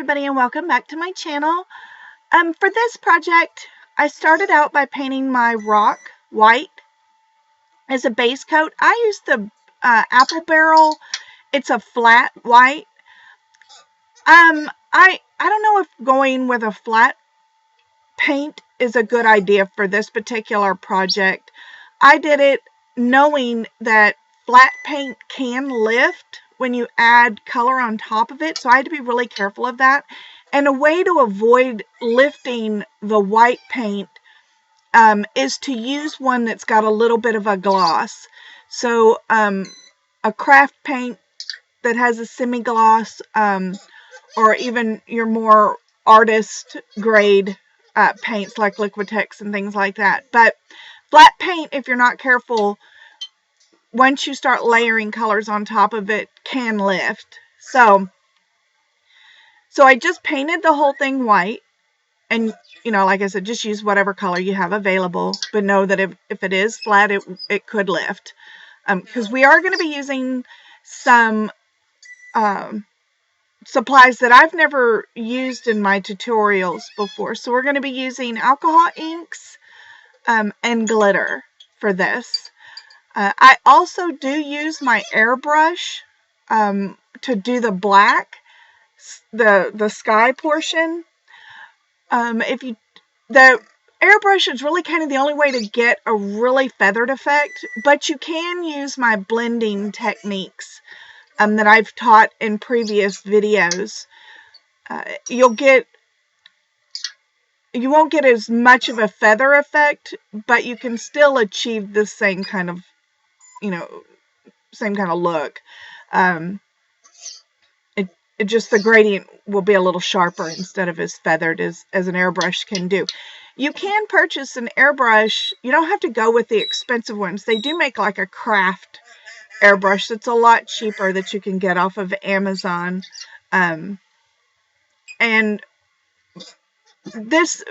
everybody, and welcome back to my channel. For this project, I started out by painting my rock white as a base coat. I used the apple barrel. It's a flat white. I don't know if going with a flat paint is a good idea for this particular project. I did it knowing that flat paint can lift when you add color on top of it, so I had to be really careful of that. And a way to avoid lifting the white paint is to use one that's got a little bit of a gloss. So a craft paint that has a semi-gloss, or even your more artist grade paints like Liquitex and things like that. But flat paint, if you're not careful, once you start layering colors on top of it, can lift. So I just painted the whole thing white, and like I said, just use whatever color you have available, but know that if it is flat, it could lift, because we are going to be using some supplies that I've never used in my tutorials before. So we're going to be using alcohol inks and glitter for this. I also do use my airbrush to do the black, the sky portion. The airbrush is really kind of the only way to get a really feathered effect, but you can use my blending techniques that I've taught in previous videos. You won't get as much of a feather effect, but you can still achieve the same kind of look. It just, the gradient will be a little sharper instead of as feathered as an airbrush can do. You can purchase an airbrush. You don't have to go with the expensive ones. They do make like a craft airbrush that's a lot cheaper that you can get off of Amazon. And this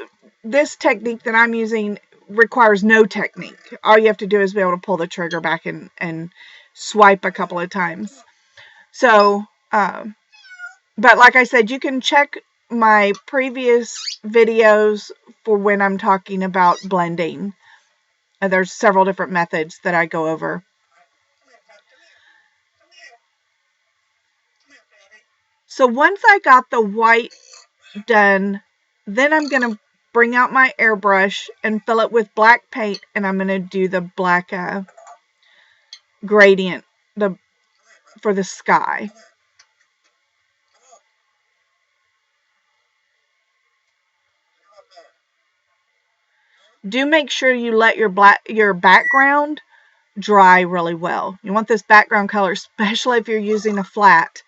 technique that I'm using requires no technique. All you have to do is be able to pull the trigger back and swipe a couple of times. So, but like I said, you can check my previous videos for when I'm talking about blending. There's several different methods that I go over. So once I got the white done, then I'm going to bring out my airbrush and fill it with black paint, and I'm going to do the black gradient for the sky. Do make sure you let your background dry really well. You want this background color, especially if you're using a flat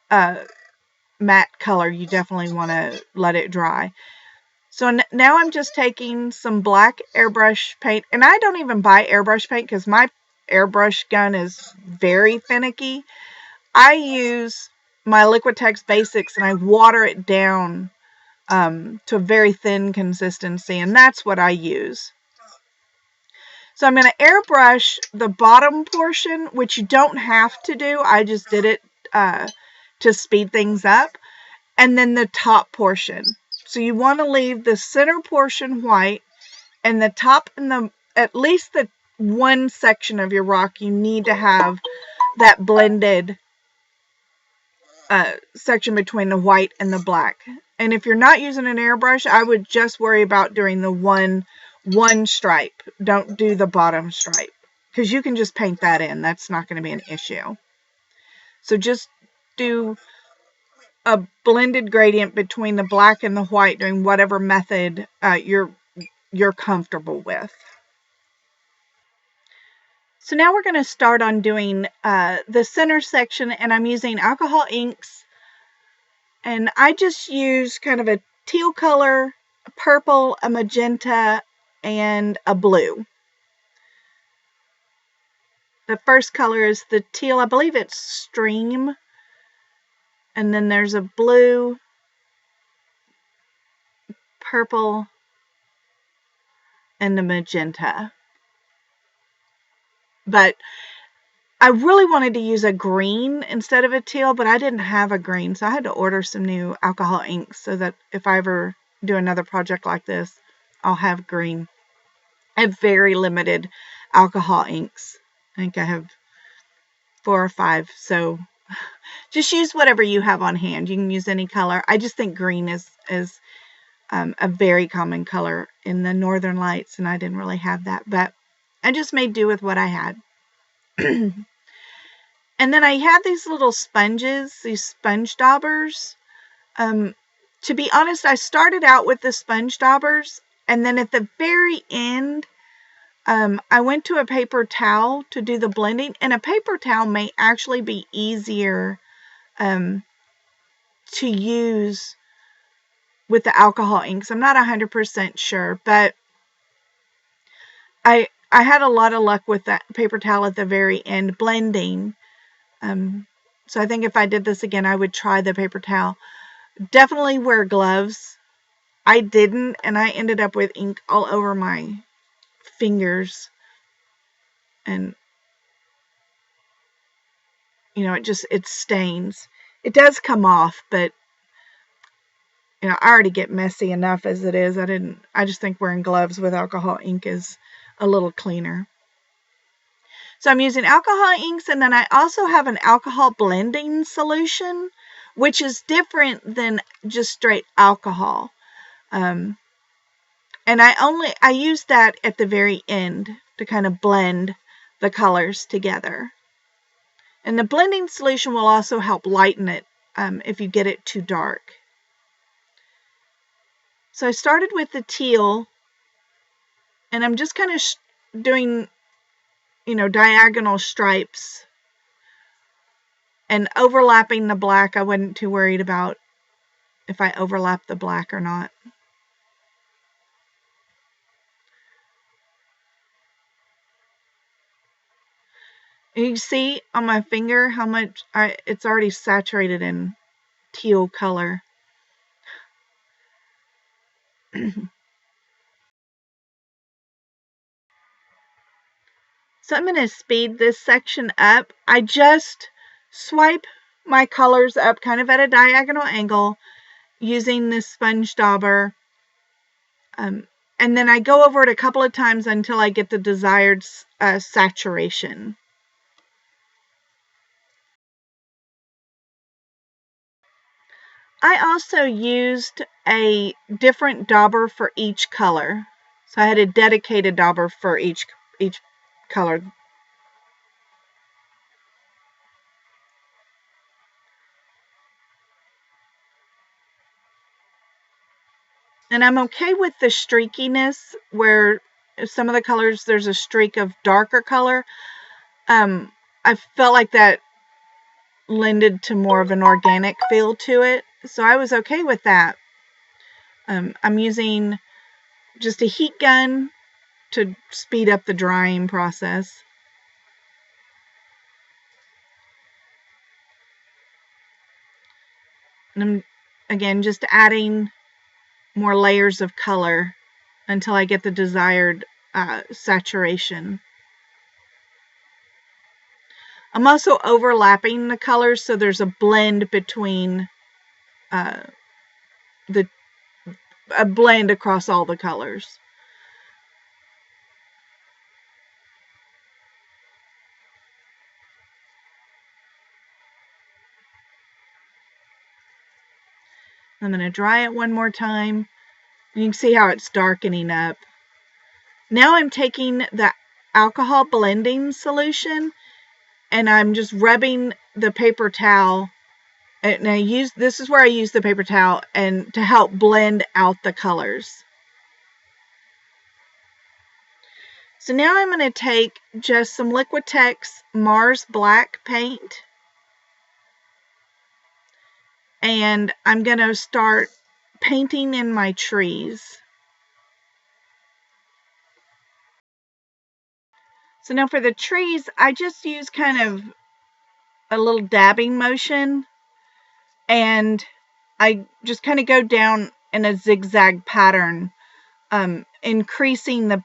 matte color, you definitely want to let it dry. So now I'm just taking some black airbrush paint, and I don't even buy airbrush paint because my airbrush gun is very finicky. I use my Liquitex Basics and I water it down to a very thin consistency, and that's what I use. So I'm going to airbrush the bottom portion, which you don't have to do. I just did it to speed things up, and then the top portion. So you want to leave the center portion white, and the top and at least the one section of your rock, you need to have that blended section between the white and the black. And if you're not using an airbrush, I would just worry about doing the one stripe. Don't do the bottom stripe, because you can just paint that in. That's not going to be an issue. So just do a blended gradient between the black and the white, doing whatever method you're comfortable with. So now we're going to start on doing the center section, and I'm using alcohol inks, and I just use kind of a teal color, a purple, a magenta, and a blue. The first color is the teal. I believe it's Stream. And then there's a blue, purple, and a magenta. But I really wanted to use a green instead of a teal, but I didn't have a green, so I had to order some new alcohol inks so that if I ever do another project like this, I'll have green. I have very limited alcohol inks. I think I have 4 or 5, so just use whatever you have on hand. You can use any color. I just think green is a very common color in the Northern Lights, and I didn't really have that, but I just made do with what I had. And then I had these little sponges, these sponge daubers. To be honest, I started out with the sponge daubers, and then at the very end, I went to a paper towel to do the blending, and a paper towel may actually be easier to use with the alcohol inks. I'm not 100% sure, but I had a lot of luck with that paper towel at the very end blending. So I think if I did this again, I would try the paper towel. Definitely wear gloves. I didn't, and I ended up with ink all over my fingers. And, you know, it stains. It does come off, but, you know, I already get messy enough as it is. I just think wearing gloves with alcohol ink is a little cleaner. So I'm using alcohol inks, and then I also have an alcohol blending solution, which is different than just straight alcohol. And I use that at the very end to kind of blend the colors together. And the blending solution will also help lighten it if you get it too dark. So I started with the teal, and I'm just kind of doing, you know, diagonal stripes and overlapping the black. I wasn't too worried about if I overlapped the black or not. And you can see on my finger how much it's already saturated in teal color. So I'm going to speed this section up. I just swipe my colors up kind of at a diagonal angle using this sponge dauber. And then I go over it a couple of times until I get the desired saturation. I also used a different dauber for each color. So I had a dedicated dauber for each color. And I'm okay with the streakiness where some of the colors there's a streak of darker color. I felt like that lended to more of an organic feel to it, so I was okay with that. I'm using just a heat gun to speed up the drying process. And I'm, again, just adding more layers of color until I get the desired saturation. I'm also overlapping the colors so there's a blend between a blend across all the colors. I'm going to dry it one more time. You can see how it's darkening up. Now I'm taking the alcohol blending solution and I'm just rubbing the paper towel. And this is where I use the paper towel and to help blend out the colors. So now I'm going to take just some Liquitex Mars Black paint, and I'm going to start painting in my trees. So now for the trees, I just use kind of a little dabbing motion, and I just kind of go down in a zigzag pattern, increasing the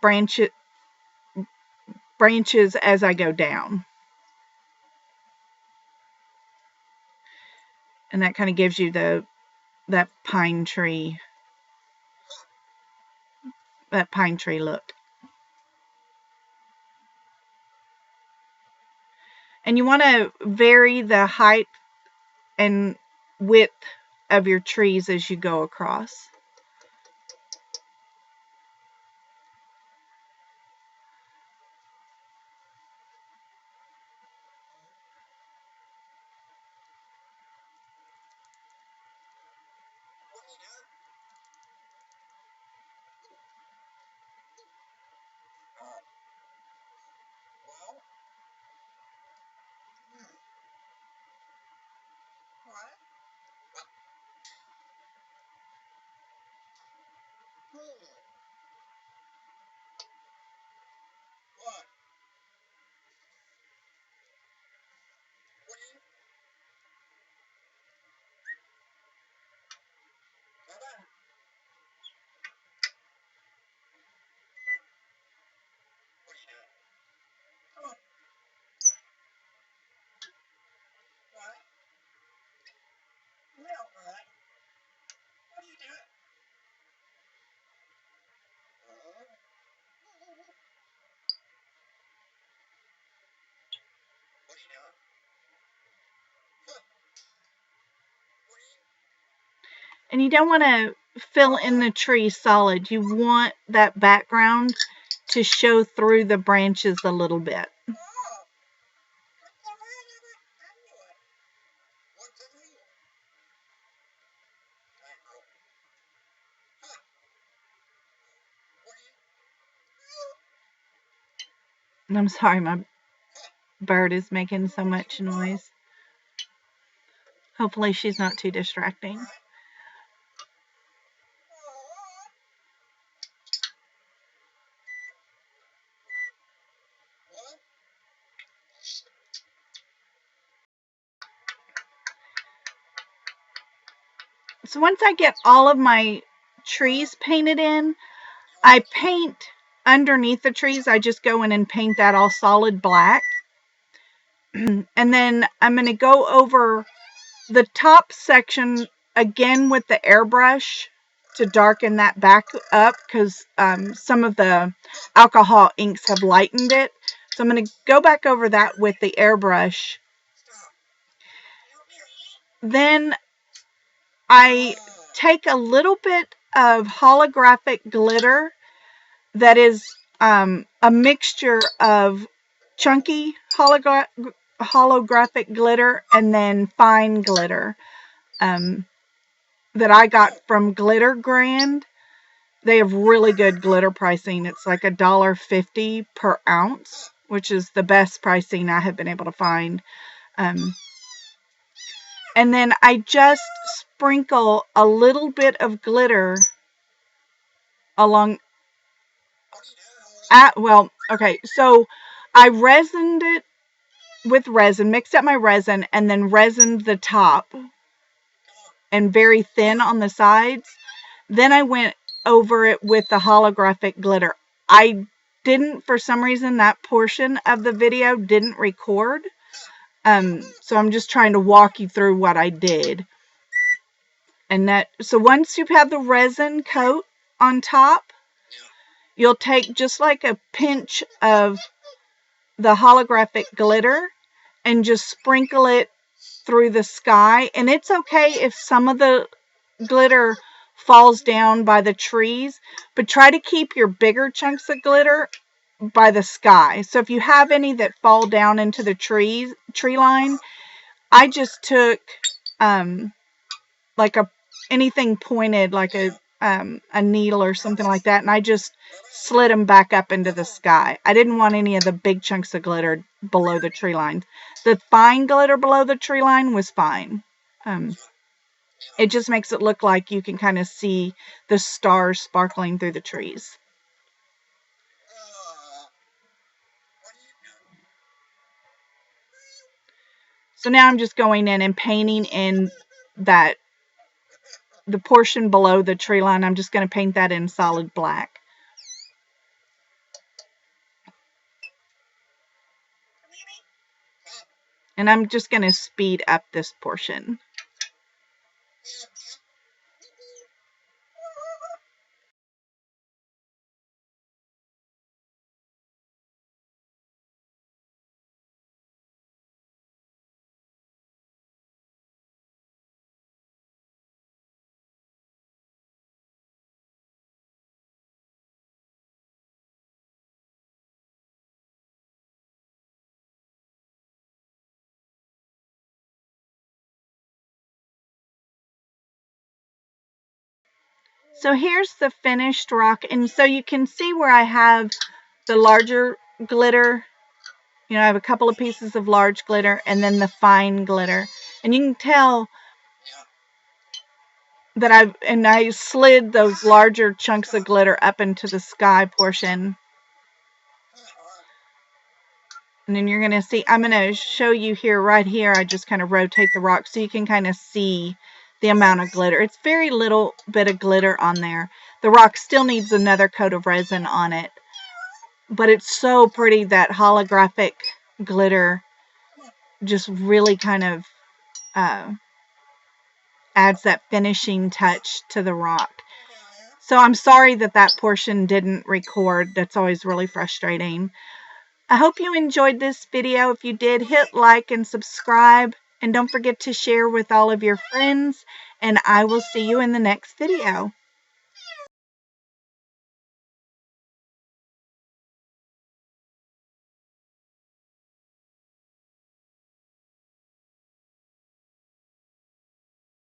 branches as I go down. And that kind of gives you that pine tree look. And you want to vary the height and width of your trees as you go across. And you don't want to fill in the tree solid. You want that background to show through the branches a little bit. And I'm sorry, my bird is making so much noise. Hopefully she's not too distracting. So once I get all of my trees painted in, I paint underneath the trees. I just go in and paint that all solid black. And then I'm going to go over the top section again with the airbrush to darken that back up, because some of the alcohol inks have lightened it. So I'm going to go back over that with the airbrush. Then I take a little bit of holographic glitter that is a mixture of chunky holographic glitter and then fine glitter that I got from Glitter Grand. They have really good glitter pricing. It's like $1.50 per ounce, which is the best pricing I have been able to find. And then I just sprinkle a little bit of glitter along. So I resined it with resin, mixed up my resin, and then resined the top and very thin on the sides. Then I went over it with the holographic glitter. I didn't, for some reason, that portion of the video didn't record. So I'm just trying to walk you through what I did. So once you've had the resin coat on top, you'll take just like a pinch of the holographic glitter and just sprinkle it through the sky. And it's okay if some of the glitter falls down by the trees, but try to keep your bigger chunks of glitter by the sky. So if you have any that fall down into the tree line, I just took like anything pointed, like a needle or something like that, and I just slid them back up into the sky. I didn't want any of the big chunks of glitter below the tree line. The fine glitter below the tree line was fine. It just makes it look like you can kind of see the stars sparkling through the trees. So now I'm just going in and painting in the portion below the tree line. I'm just going to paint that in solid black. And I'm just going to speed up this portion. So here's the finished rock, and so you can see where I have the larger glitter. You know, I have a couple of pieces of large glitter and then the fine glitter. And you can tell that I slid those larger chunks of glitter up into the sky portion. And then you're going to see, I'm going to show you here, right here, I just kind of rotate the rock so you can kind of see the amount of glitter. It's very little bit of glitter on there. The rock still needs another coat of resin on it. But it's so pretty, that holographic glitter just really kind of adds that finishing touch to the rock. So I'm sorry that that portion didn't record. That's always really frustrating. I hope you enjoyed this video. If you did, hit like and subscribe. And don't forget to share with all of your friends. And I will see you in the next video.